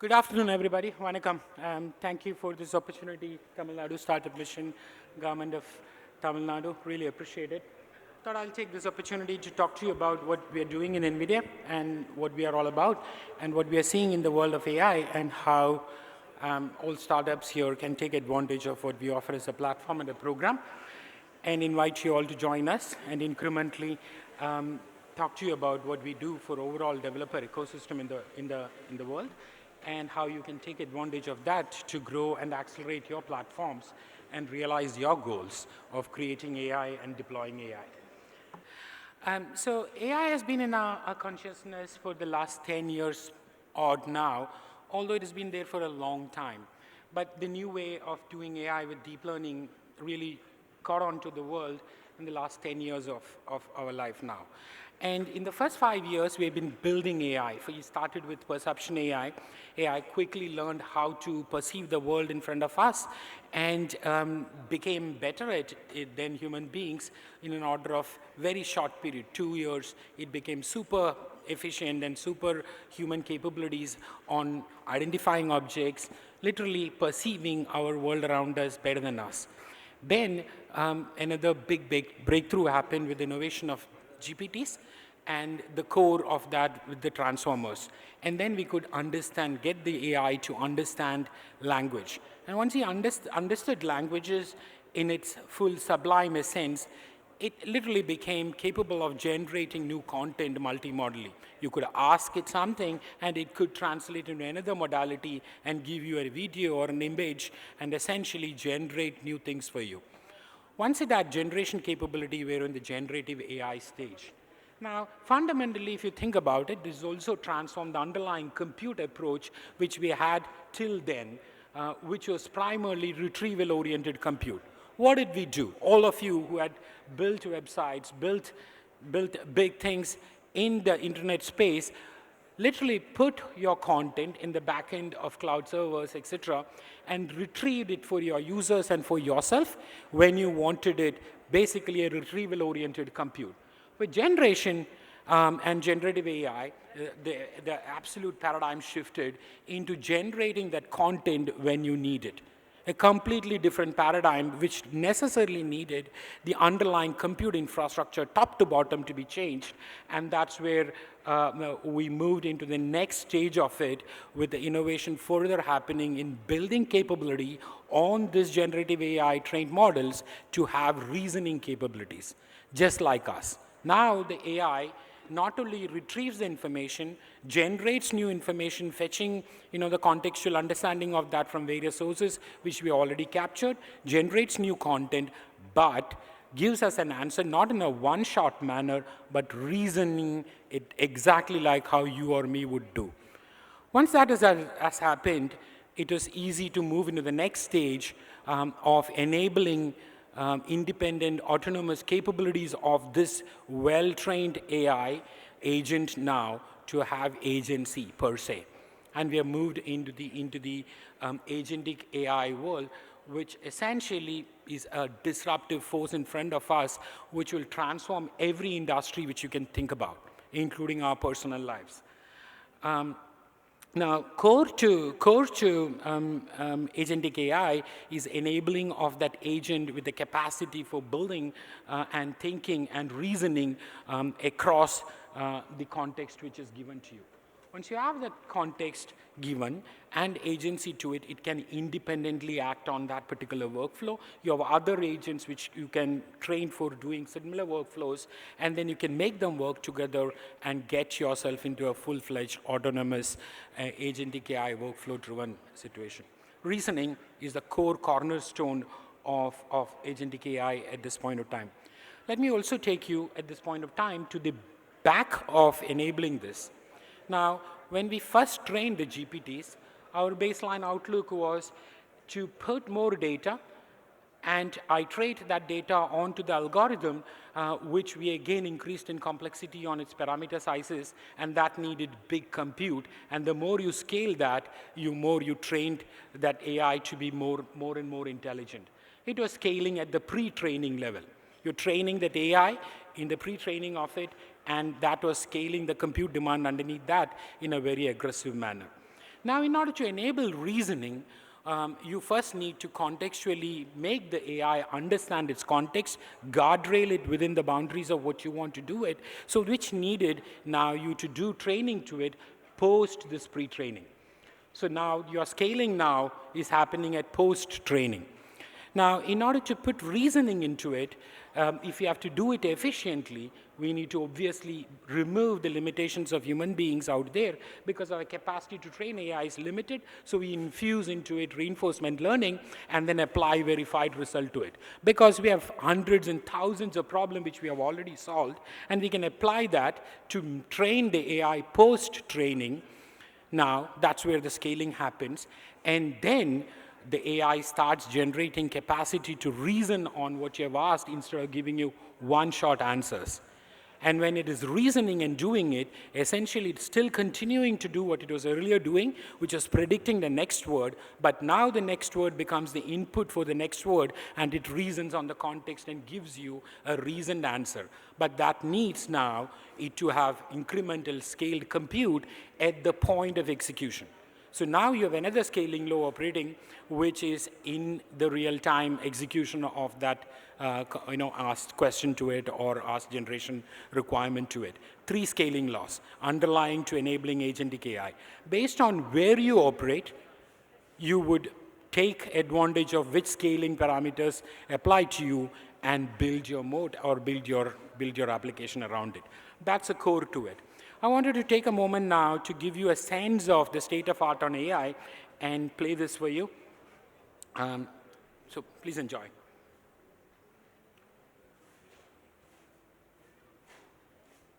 Good afternoon, everybody. Vanakkam. Thank you for this opportunity, Tamil Nadu Startup Mission, Government of Tamil Nadu. Really appreciate it. Thought I'll take this opportunity to talk to you about what we are doing in NVIDIA and what we are all about and what we are seeing in the world of AI and how all startups here can take advantage of what we offer as a platform and a program, and invite you all to join us and incrementally talk to you about what we do for overall developer ecosystem in the world, and how you can take advantage of that to grow and accelerate your platforms and realize your goals of creating AI and deploying AI. So AI has been in our consciousness for the last 10 years odd now, although it has been there for a long time. But the new way of doing AI with deep learning really caught on to the world in the last 10 years of our life now. And in the first 5 years, we've been building AI. So we started with perception AI. AI quickly learned how to perceive the world in front of us and became better at it than human beings in an order of very short period, 2 years. It became super efficient and super human capabilities on identifying objects, literally perceiving our world around us better than us. Then another big breakthrough happened with the innovation of GPTs and the core of that with the transformers. And then we could get the AI to understand language. And once he understood languages in its full sublime essence, it literally became capable of generating new content multimodally. You could ask it something, and it could translate into another modality and give you a video or an image and essentially generate new things for you. Once it had generation capability, we were in the generative AI stage. Now, fundamentally, if you think about it, this also transformed the underlying compute approach which we had till then, which was primarily retrieval-oriented compute. What did we do? All of you who had built websites, built big things in the internet space, literally put your content in the back end of cloud servers, etc., and retrieved it for your users and for yourself when you wanted it, basically a retrieval-oriented compute. With generation and generative AI, the absolute paradigm shifted into generating that content when you need it. A completely different paradigm which necessarily needed the underlying compute infrastructure top to bottom to be changed, and that's where we moved into the next stage of it with the innovation further happening in building capability on this generative AI trained models to have reasoning capabilities, just like us. Now the AI not only retrieves the information, generates new information, fetching the contextual understanding of that from various sources, which we already captured, generates new content, but gives us an answer not in a one-shot manner, but reasoning it exactly like how you or me would do. Once that has happened, it was easy to move into the next stage of enabling independent autonomous capabilities of this well-trained AI agent now to have agency per se. And we have moved into the agentic AI world, which essentially is a disruptive force in front of us, which will transform every industry which you can think about, including our personal lives. Now, core to agentic AI is enabling of that agent with the capacity for building and thinking and reasoning across the context which is given to you. Once you have that context given and agency to it, it can independently act on that particular workflow. You have other agents which you can train for doing similar workflows, and then you can make them work together and get yourself into a full-fledged autonomous agentic AI workflow-driven situation. Reasoning is the core cornerstone of agentic AI at this point of time. Let me also take you at this point of time to the back of enabling this. Now, when we first trained the GPTs, our baseline outlook was to put more data and iterate that data onto the algorithm, which we again increased in complexity on its parameter sizes, and that needed big compute. And the more you scale that, more you trained that AI to be more and more intelligent. It was scaling at the pre-training level. You're training that AI in the pre-training of it, and that was scaling the compute demand underneath that in a very aggressive manner. Now, in order to enable reasoning, you first need to contextually make the AI understand its context, guardrail it within the boundaries of what you want to do it, so which needed now you to do training to it post this pre-training. So now your scaling now is happening at post-training. Now, in order to put reasoning into it, if you have to do it efficiently, we need to obviously remove the limitations of human beings out there because our capacity to train AI is limited. So we infuse into it reinforcement learning and then apply verified result to it. Because we have hundreds and thousands of problems which we have already solved, and we can apply that to train the AI post-training. Now, that's where the scaling happens. And then the AI starts generating capacity to reason on what you have asked instead of giving you one-shot answers. And when it is reasoning and doing it, essentially it's still continuing to do what it was earlier doing, which is predicting the next word, but now the next word becomes the input for the next word, and it reasons on the context and gives you a reasoned answer. But that needs now it to have incremental scaled compute at the point of execution. So now you have another scaling law operating, which is in the real-time execution of that asked question to it or asked generation requirement to it. 3 scaling laws underlying to enabling agentic AI. Based on where you operate, you would take advantage of which scaling parameters apply to you and build your mode or build your application around it. That's a core to it. I wanted to take a moment now to give you a sense of the state of art on AI and play this for you. So please enjoy.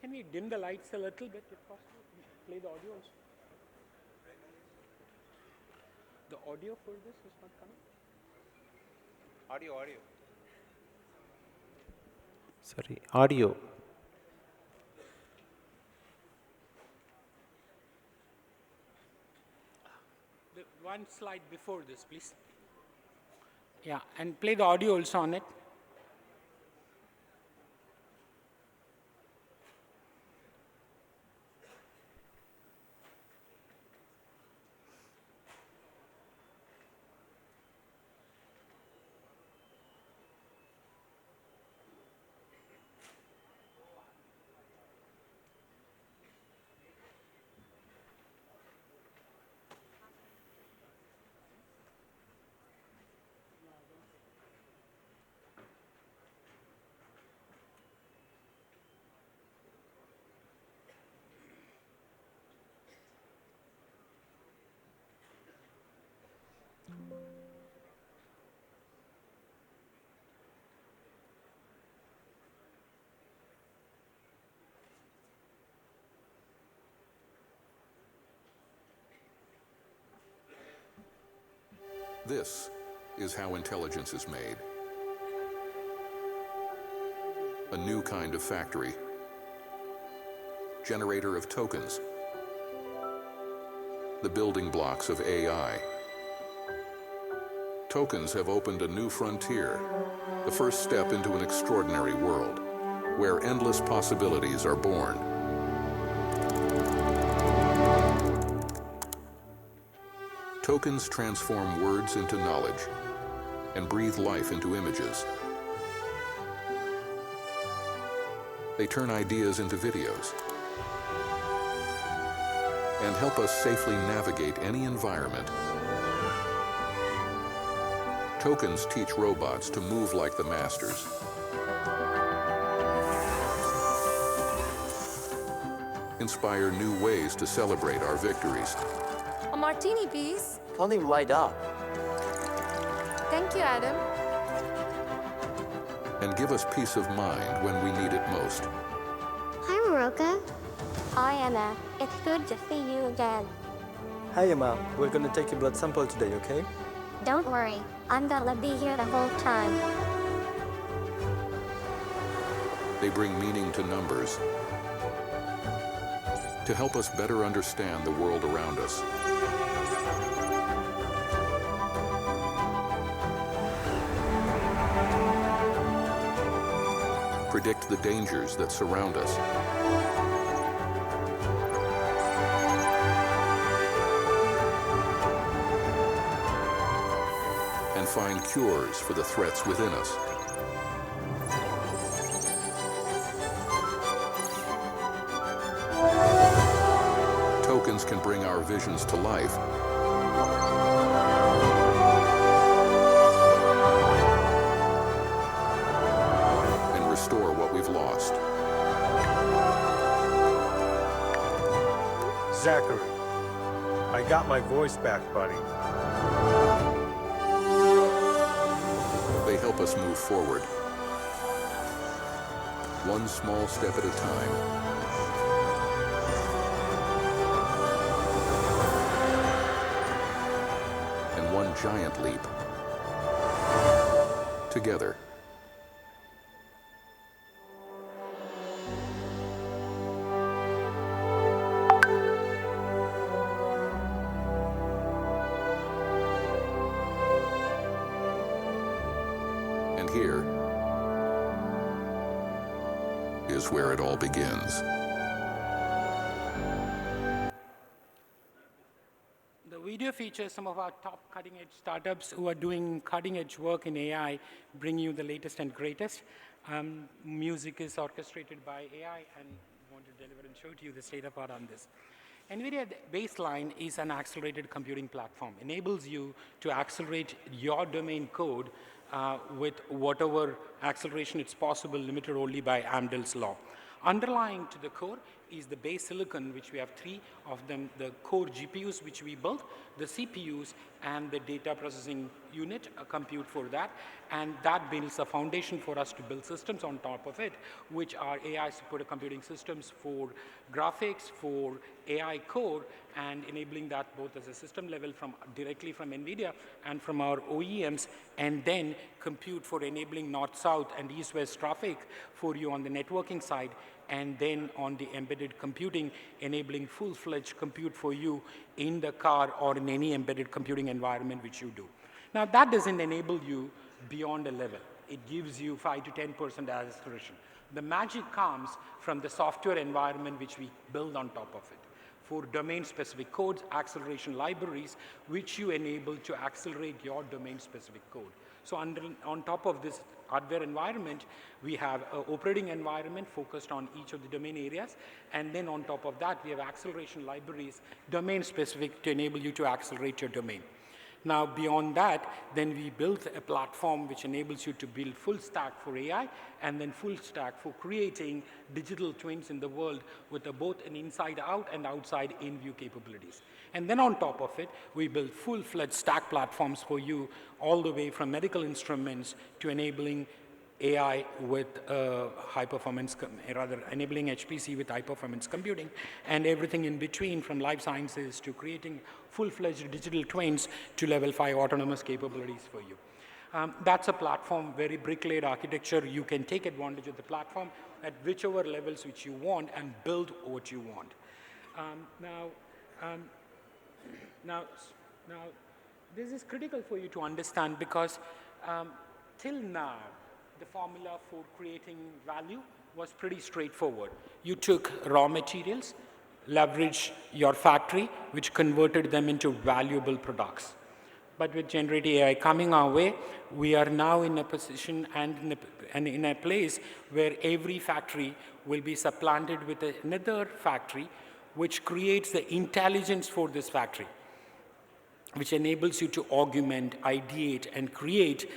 Can we dim the lights a little bit if possible? Play the audio also. The audio for this is not coming? Audio. Sorry, audio. The one slide before this, please. Yeah, and play the audio also on it. This is how intelligence is made. A new kind of factory. Generator of tokens. The building blocks of AI. Tokens have opened a new frontier, the first step into an extraordinary world, where endless possibilities are born. Tokens transform words into knowledge and breathe life into images. They turn ideas into videos and help us safely navigate any environment. Tokens teach robots to move like the masters. Inspire new ways to celebrate our victories. A martini, please. Tell him light up. Thank you, Adam. And give us peace of mind when we need it most. Hi, Maroka. Hi, Anna. It's good to see you again. Hi, Emma. We're gonna take your blood sample today, okay? Don't worry. I'm gonna be here the whole time. They bring meaning to numbers to help us better understand the world around us. Predict the dangers that surround us. find cures for the threats within us. Tokens can bring our visions to life. And restore what we've lost. Zachary, I got my voice back, buddy. They help us move forward. One small step at a time. And one giant leap. Together. And here is where it all begins. The video features some of our top cutting-edge startups who are doing cutting-edge work in AI, bring you the latest and greatest. Music is orchestrated by AI, and want to deliver and show to you the state of art on this. NVIDIA Baseline is an accelerated computing platform. Enables you to accelerate your domain code with whatever acceleration it's possible, limited only by Amdahl's law. Underlying to the core is the base silicon, which we have 3 of them, the core GPUs, which we built, the CPUs, and the data processing unit, a compute for that. And that builds a foundation for us to build systems on top of it, which are AI supported computing systems for graphics, for AI core, and enabling that both as a system level directly from NVIDIA and from our OEMs, and then compute for enabling north-south and east-west traffic for you on the networking side, and then on the embedded computing, enabling full-fledged compute for you in the car or in any embedded computing environment which you do. Now, that doesn't enable you beyond a level. It gives you 5 to 10% acceleration. The magic comes from the software environment which we build on top of it. For domain-specific codes, acceleration libraries, which you enable to accelerate your domain-specific code. So on top of this hardware environment, we have an operating environment focused on each of the domain areas. And then on top of that, we have acceleration libraries, domain-specific, to enable you to accelerate your domain. Now, beyond that, then we built a platform which enables you to build full stack for AI and then full stack for creating digital twins in the world with both an inside-out and outside-in view capabilities. And then on top of it, we build full-fledged stack platforms for you all the way from medical instruments to enabling AI with high-performance, rather enabling HPC with high-performance computing, and everything in between from life sciences to creating full-fledged digital twins to level 5 autonomous capabilities for you. That's a platform, very brick-laid architecture. You can take advantage of the platform at whichever levels which you want and build what you want. Now, this is critical for you to understand because till now, the formula for creating value was pretty straightforward. You took raw materials, leveraged your factory, which converted them into valuable products. But with generative AI coming our way, we are now in a position and in a place where every factory will be supplanted with another factory, which creates the intelligence for this factory, which enables you to augment, ideate, and create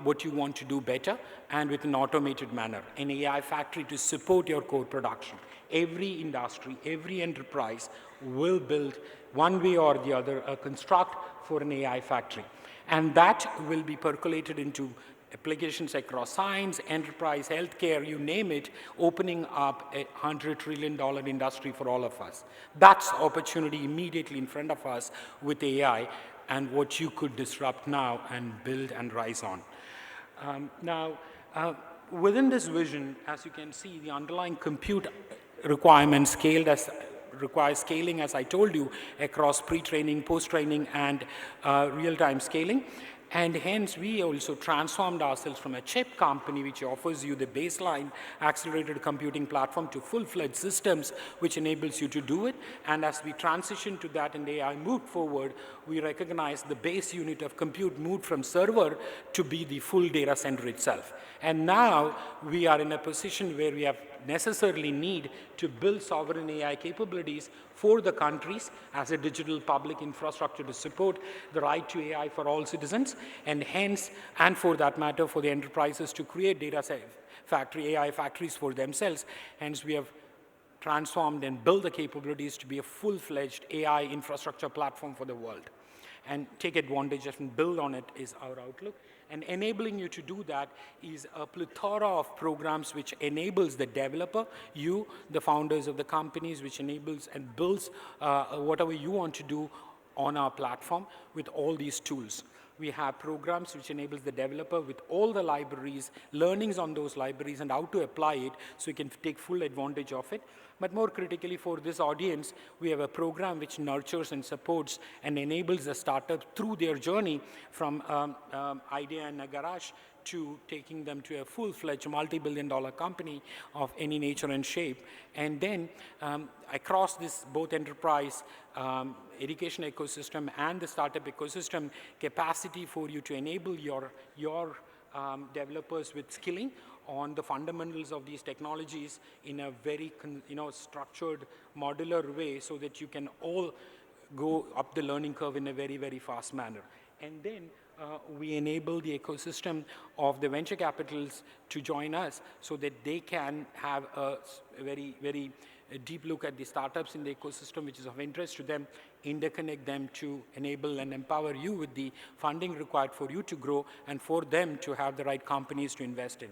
what you want to do better and with an automated manner. An AI factory to support your core production. Every industry, every enterprise will build one way or the other a construct for an AI factory. And that will be percolated into applications across science, enterprise, healthcare, you name it, opening up a $100 trillion industry for all of us. That's opportunity immediately in front of us with AI and what you could disrupt now and build and rise on. Within this vision, as you can see, the underlying compute requirements requires scaling, as I told you, across pre-training, post-training, and real-time scaling. And hence, we also transformed ourselves from a chip company, which offers you the baseline accelerated computing platform, to full-fledged systems, which enables you to do it. And as we transition to that and AI moved forward, we recognize the base unit of compute moved from server to be the full data center itself. And now we are in a position where we have necessarily need to build sovereign AI capabilities for the countries as a digital public infrastructure to support the right to AI for all citizens, and hence, and for that matter, for the enterprises to create data factory, AI factories for themselves. Hence, we have transformed and built the capabilities to be a full-fledged AI infrastructure platform for the world. And take advantage of and build on it is our outlook. And enabling you to do that is a plethora of programs which enables the developer, you, the founders of the companies, which enables and builds whatever you want to do on our platform with all these tools. We have programs which enables the developer with all the libraries, learnings on those libraries, and how to apply it so you can take full advantage of it. But more critically for this audience, we have a program which nurtures and supports and enables the startups through their journey from idea in a garage to taking them to a full-fledged multi-billion-dollar company of any nature and shape. And then across this both enterprise education ecosystem and the startup ecosystem, capacity for you to enable your developers with skilling on the fundamentals of these technologies in a very structured, modular way, so that you can all go up the learning curve in a very, very fast manner. And then we enable the ecosystem of the venture capitals to join us so that they can have a very, very deep look at the startups in the ecosystem which is of interest to them, interconnect them to enable and empower you with the funding required for you to grow and for them to have the right companies to invest in.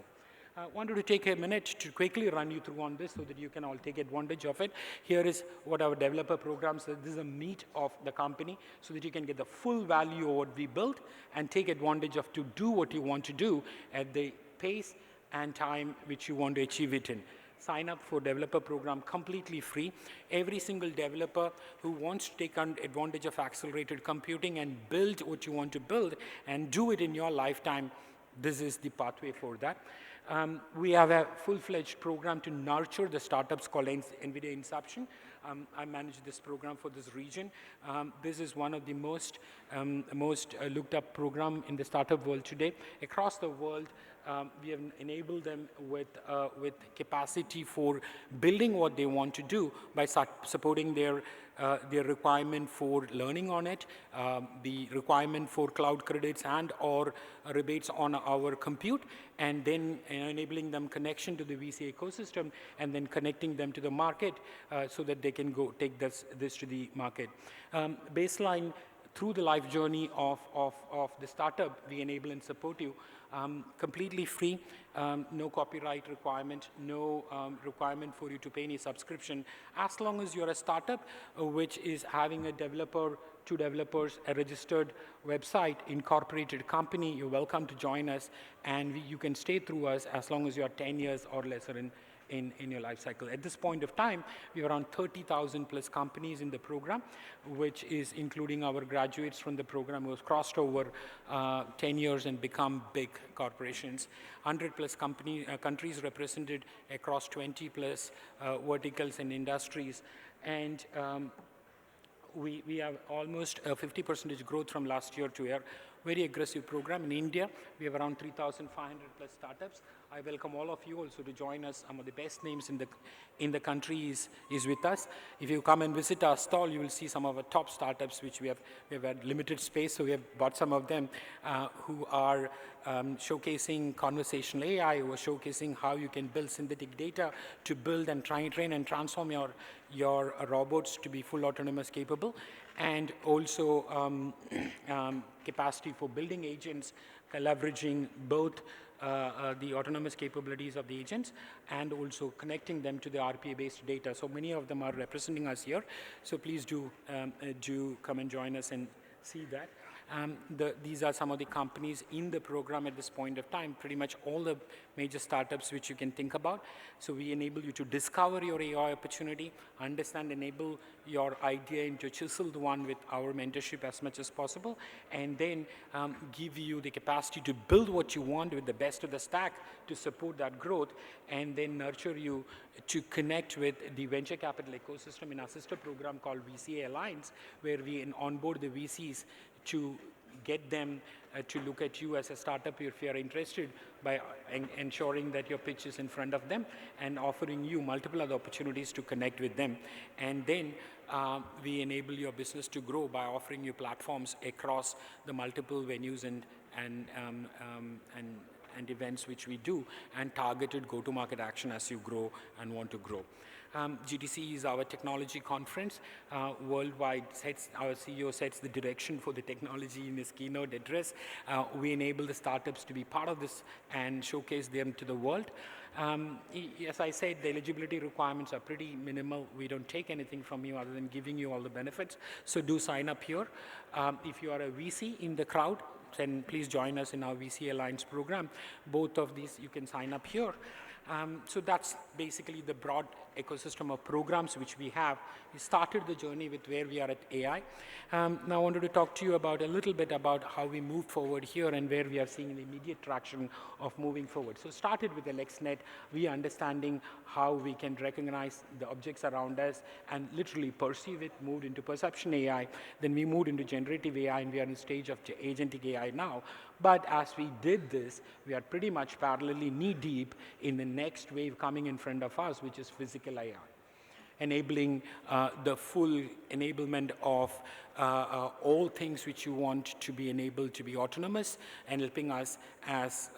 I wanted to take a minute to quickly run you through on this so that you can all take advantage of it. Here is what our developer programs, this is the meat of the company, so that you can get the full value of what we built and take advantage of to do what you want to do at the pace and time which you want to achieve it in. Sign up for developer program completely free. Every single developer who wants to take advantage of accelerated computing and build what you want to build and do it in your lifetime, this is the pathway for that. We have a full-fledged program to nurture the startups called NVIDIA Inception. I manage this program for this region. This is one of the most looked up program in the startup world today. Across the world, we have enabled them with capacity for building what they want to do by supporting their requirement for learning on it, the requirement for cloud credits and or rebates on our compute, and then enabling them connection to the VC ecosystem, and then connecting them to the market so that they can go take this to the market. Baseline, through the life journey of the startup, we enable and support you completely free, no copyright requirement, no requirement for you to pay any subscription, as long as you're a startup which is having a developer, 2 developers, a registered website, incorporated company. You're welcome to join us, and you can stay through us as long as you are 10 years or lesser in your life cycle. At this point of time, we have around 30,000 plus companies in the program, which is including our graduates from the program who have crossed over 10 years and become big corporations. 100 plus countries represented across 20 plus verticals and industries. And we have almost a 50% growth from last year to year. Very aggressive program. In India, we have around 3,500 plus startups. I welcome all of you also to join us. Some of the best names in the country is with us. If you come and visit our stall, you will see some of our top startups, which we have had limited space, so we have bought some of them who are showcasing conversational AI, who are showcasing how you can build synthetic data to build and train and transform your robots to be full autonomous capable, and also capacity for building agents, leveraging both the autonomous capabilities of the agents and also connecting them to the RPA-based data. So many of them are representing us here. So please do come and join us and see that. These are some of the companies in the program at this point of time, pretty much all the major startups which you can think about. So we enable you to discover your AI opportunity, understand, enable your idea into a chiseled one with our mentorship as much as possible, and then give you the capacity to build what you want with the best of the stack to support that growth, and then nurture you to connect with the venture capital ecosystem in our sister program called VC Alliance, where we onboard the VCs to get them to look at you as a startup if you are interested, by ensuring that your pitch is in front of them and offering you multiple other opportunities to connect with them. And then we enable your business to grow by offering you platforms across the multiple venues and events which we do, and targeted go-to-market action as you grow and want to grow. GTC is our technology conference worldwide. Our CEO sets the direction for the technology in his keynote address. We enable the startups to be part of this and showcase them to the world. As I said, the eligibility requirements are pretty minimal. We don't take anything from you other than giving you all the benefits. So do sign up here. If you are a VC in the crowd, then please join us in our VC Alliance program. Both of these, you can sign up here. So that's basically the broad ecosystem of programs which we have. We started the journey with where we are at AI. Now I wanted to talk to you about a little bit about how we moved forward here and where we are seeing the immediate traction of moving forward. So started with the LexNet, we understanding how we can recognize the objects around us and literally perceive it, moved into perception AI. Then we moved into generative AI, and we are in the stage of agentic AI now. But as we did this, we are pretty much parallelly knee-deep in the next wave coming in front of us, which is physical AI, enabling the full enablement of all things which you want to be enabled to be autonomous, and helping us as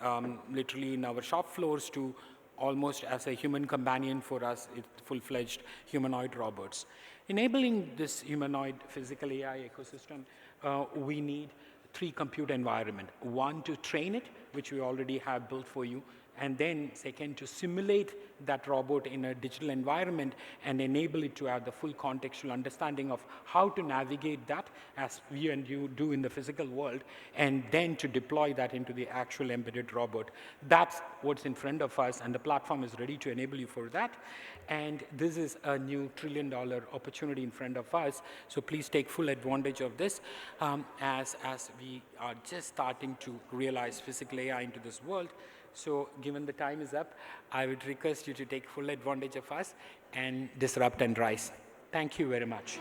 literally in our shop floors to almost as a human companion for us, full-fledged humanoid robots. Enabling this humanoid physical AI ecosystem, we need 3 compute environment. 1 to train it, which we already have built for you, and then second to simulate that robot in a digital environment and enable it to have the full contextual understanding of how to navigate that as we and you do in the physical world, and then to deploy that into the actual embedded robot. That's what's in front of us, and the platform is ready to enable you for that. And this is a new $1 trillion opportunity in front of us. So please take full advantage of this as we are just starting to realize physical AI into this world. So given the time is up, I would request you to take full advantage of us and disrupt and rise. Thank you very much.